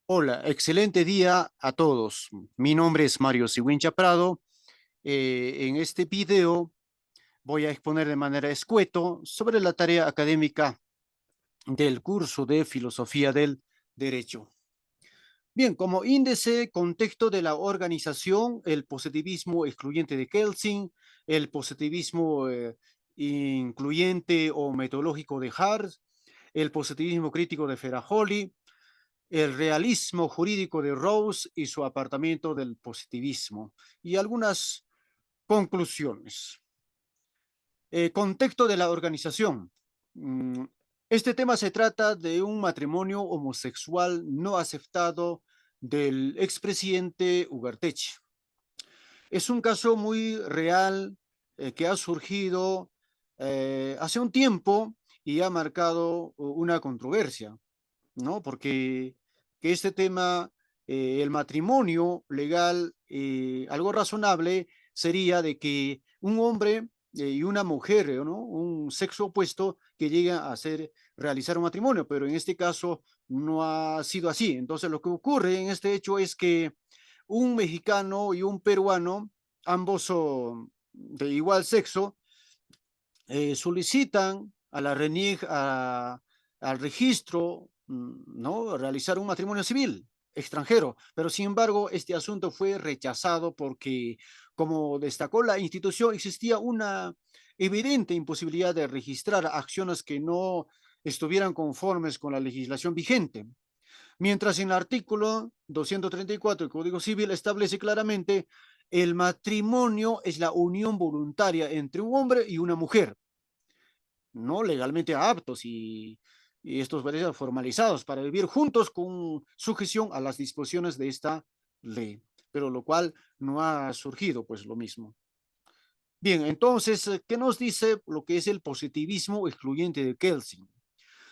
Hola, excelente día a todos. Mi nombre es Mario Sigüenza Prado. En este video voy a exponer de manera escueto sobre la tarea académica del curso de Filosofía del Derecho. Bien, como índice, contexto de la organización, el positivismo excluyente de Kelsen, el positivismo incluyente o metodológico de Hart, el positivismo crítico de Ferrajoli, el realismo jurídico de Rawls y su apartamiento del positivismo, y algunas conclusiones. Contexto de la organización. Mm, Este tema se trata de un matrimonio homosexual no aceptado del expresidente Ugarteche. Es un caso muy real que ha surgido hace un tiempo y ha marcado una controversia, ¿no? Porque que este tema, el matrimonio legal, algo razonable sería de que un hombre y una mujer, ¿no? Un sexo opuesto que lleguen a hacer, realizar un matrimonio, pero en este caso no ha sido así. Entonces, lo que ocurre en este hecho es que un mexicano y un peruano, ambos son de igual sexo, solicitan a la RENIEC, al registro, ¿no? Realizar un matrimonio civil extranjero, pero sin embargo este asunto fue rechazado porque, como destacó la institución, existía una evidente imposibilidad de registrar acciones que no estuvieran conformes con la legislación vigente. Mientras en el artículo 234 del Código Civil establece claramente el matrimonio es la unión voluntaria entre un hombre y una mujer, no legalmente aptos y estos parejas formalizados para vivir juntos con sujeción a las disposiciones de esta ley, pero lo cual no ha surgido pues lo mismo. Bien, entonces, ¿qué nos dice lo que es el positivismo excluyente de Kelsen?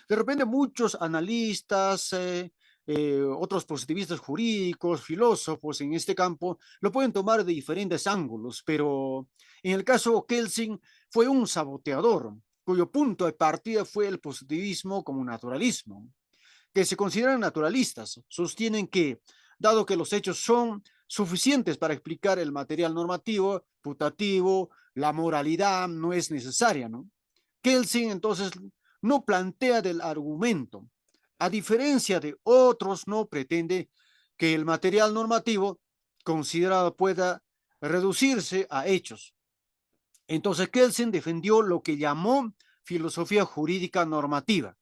De repente muchos analistas, otros positivistas jurídicos, filósofos en este campo, lo pueden tomar de diferentes ángulos, pero en el caso Kelsen fue un saboteador, cuyo punto de partida fue el positivismo como naturalismo, que se consideran naturalistas, sostienen que, dado que los hechos son suficientes para explicar el material normativo, putativo, la moralidad no es necesaria, ¿no? Kelsen entonces no plantea del argumento. A diferencia de otros, no pretende que el material normativo considerado pueda reducirse a hechos. Entonces Kelsen defendió lo que llamó filosofía jurídica normativa.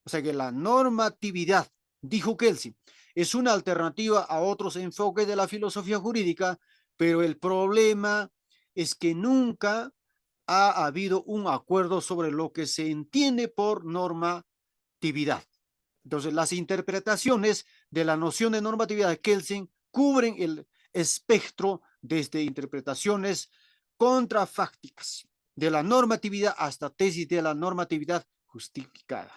O sea que la normatividad, dijo Kelsen, es una alternativa a otros enfoques de la filosofía jurídica, pero el problema es que nunca ha habido un acuerdo sobre lo que se entiende por normatividad. Entonces, las interpretaciones de la noción de normatividad de Kelsen cubren el espectro desde interpretaciones contrafácticas de la normatividad hasta tesis de la normatividad justificada.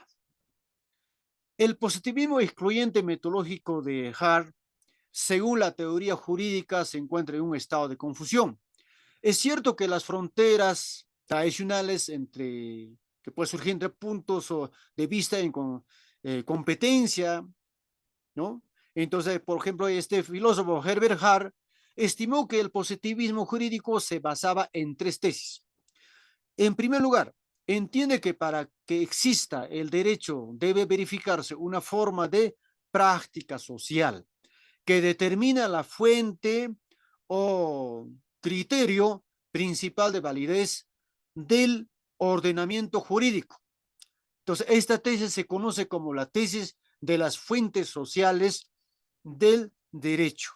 El positivismo excluyente metodológico de Hart, según la teoría jurídica, se encuentra en un estado de confusión. Es cierto que las fronteras tradicionales que puede surgir entre puntos de vista en competencia, ¿no? Entonces, por ejemplo, este filósofo Herbert Hart estimó que el positivismo jurídico se basaba en tres tesis. En primer lugar, entiende que para que exista el derecho debe verificarse una forma de práctica social que determina la fuente o criterio principal de validez del ordenamiento jurídico. Entonces, esta tesis se conoce como la tesis de las fuentes sociales del derecho.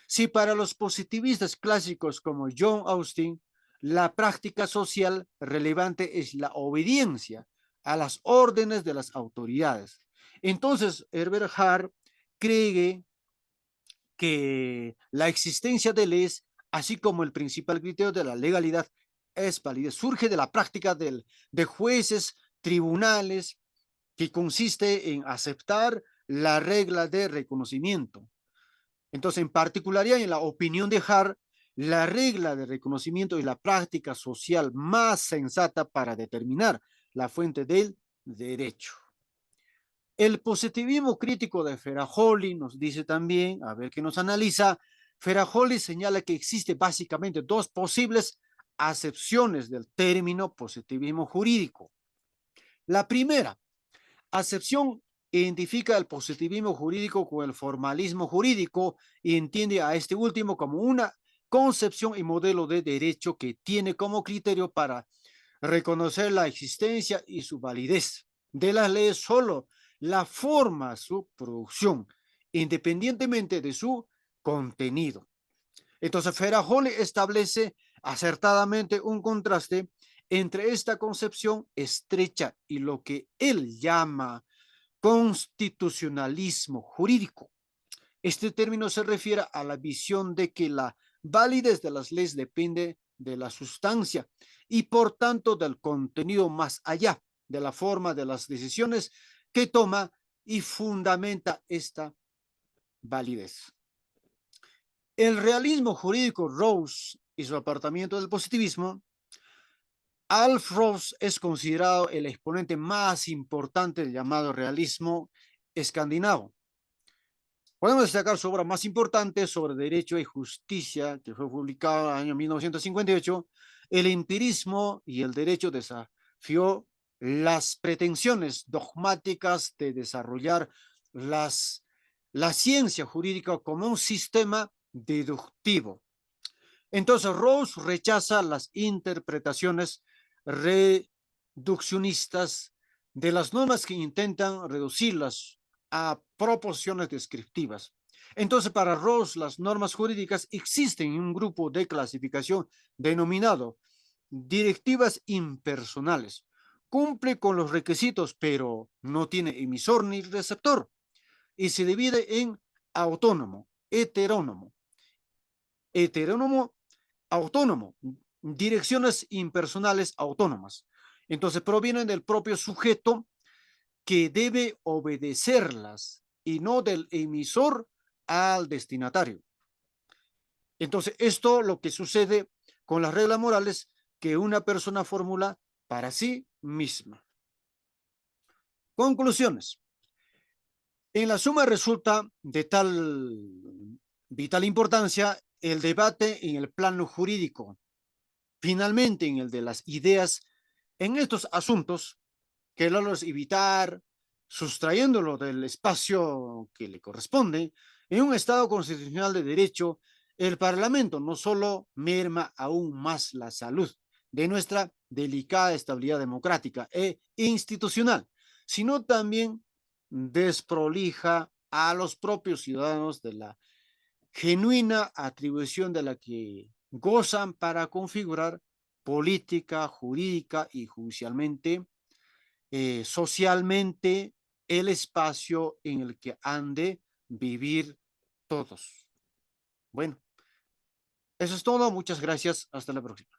Si para los positivistas clásicos como John Austin, la práctica social relevante es la obediencia a las órdenes de las autoridades, entonces Herbert Hart cree que la existencia de leyes, así como el principal criterio de la legalidad, es válida. Surge de la práctica de jueces, tribunales, que consiste en aceptar la regla de reconocimiento. Entonces, en particularidad, en la opinión de Hart, la regla de reconocimiento es la práctica social más sensata para determinar la fuente del derecho. El positivismo crítico de Ferrajoli nos dice también, a ver qué nos analiza, Ferrajoli señala que existe básicamente dos posibles acepciones del término positivismo jurídico. La primera acepción identifica el positivismo jurídico con el formalismo jurídico y entiende a este último como una concepción y modelo de derecho que tiene como criterio para reconocer la existencia y su validez de las leyes solo la forma su producción, independientemente de su contenido. Entonces, Ferrajoli establece acertadamente un contraste entre esta concepción estrecha y lo que él llama constitucionalismo jurídico. Este término se refiere a la visión de que la validez de las leyes depende de la sustancia y por tanto del contenido más allá de la forma de las decisiones que toma y fundamenta esta validez. El realismo jurídico Rawls y su apartamiento del positivismo, Alf Rawls es considerado el exponente más importante del llamado realismo escandinavo. Podemos destacar su obra más importante sobre derecho y justicia, que fue publicada en el año 1958. El empirismo y el derecho desafió las pretensiones dogmáticas de desarrollar la ciencia jurídica como un sistema deductivo. Entonces, Rawls rechaza las interpretaciones reduccionistas de las normas que intentan reducirlas a proporciones descriptivas. Entonces, para Rawls, las normas jurídicas existen en un grupo de clasificación denominado directivas impersonales. Cumple con los requisitos, pero no tiene emisor ni receptor y se divide en autónomo, heterónomo, heterónomo autónomo, direcciones impersonales autónomas. Entonces provienen del propio sujeto que debe obedecerlas y no del emisor al destinatario. Entonces esto lo que sucede con las reglas morales que una persona formula para sí misma. Conclusiones. En la suma resulta de tal vital importancia el debate en el plano jurídico. Finalmente, en el de las ideas, en estos asuntos, que logros evitar, sustrayéndolo del espacio que le corresponde, en un Estado constitucional de derecho, el Parlamento no solo merma aún más la salud de nuestra delicada estabilidad democrática e institucional, sino también desprolija a los propios ciudadanos de la genuina atribución de la que gozan para configurar política, jurídica y judicialmente, socialmente, el espacio en el que han de vivir todos. Bueno, eso es todo. Muchas gracias. Hasta la próxima.